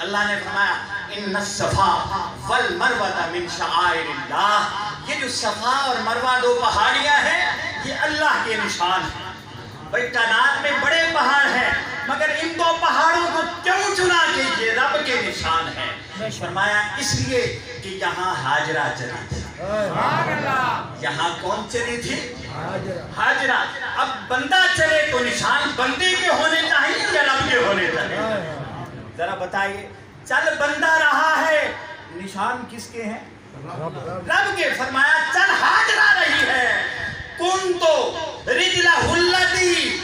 اللہ نے فرمایا ان الصفا والمروہ من شعائر اللہ، یہ جو صفا اور مروہ دو پہاڑیاں ہیں یہ اللہ کے نشان ہیں۔ بھئی تعداد میں بڑے پہاڑ ہیں مگر ان دو پہاڑوں کو کیوں چنا کہ یہ رب کے نشان ہیں؟ فرمایا اس لیے کہ یہاں ہاجرہ چلی تھی۔ یہاں کون چلی تھی؟ ہاجرہ۔ اب بندہ چلے تو نشان بندے کے ہونے چاہیے یا رب کے ہونے چاہیے؟ ذرا بتائیے، چل بندہ رہا ہے نشان کس کے ہیں؟ رب کے۔ فرمایا چل ہاجرہ رہی ہے، کنتو رجلہ التی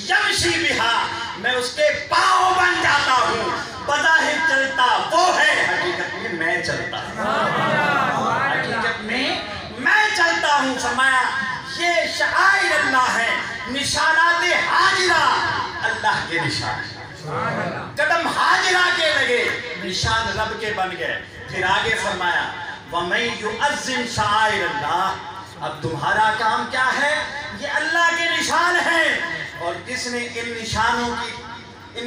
یمشی بہا، میں اس کے پاؤں بن جاتا ہوں، بظاہر چلتا وہ ہے، حقیقت میں میں چلتا ہوں، حقیقت میں میں چلتا ہوں۔ فرمایا یہ شعائر اللہ ہے، نشانات ہاجرہ اللہ کے نشان، قدم ہاجرہ کے لگے نشان رب کے بن گئے۔ پھر آگے فرمایا وَمَن يُعَظِّمْ شَعَائِرَ اللَّهِ، اب تمہارا کام کیا ہے؟ یہ اللہ کے نشان ہیں، اور جس نے ان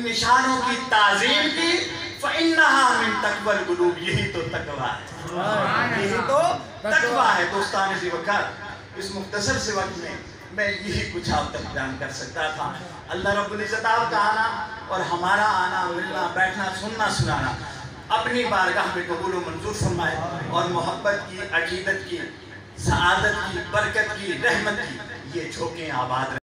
نشانوں کی تعظیم کی فَإِنَّهَا مِن تَقْوَى الْقُلُوبِ، یہی تو تقویٰ ہے، یہی تو تقویٰ ہے۔ دوستان ذی وقت اس مختصر سے وقت میں یہی کچھ آپ تک بیان کر سکتا تھا۔ اللہ رب العزت آپ کا آنا اور ہمارا آنا، ملنا، بیٹھنا، سننا، سنانا اپنی بارگاہ میں قبول و منظور فرمائے، اور محبت کی، عقیدت کی، سعادت کی، برکت کی، رحمت کی یہ جھوکیں آباد رہے۔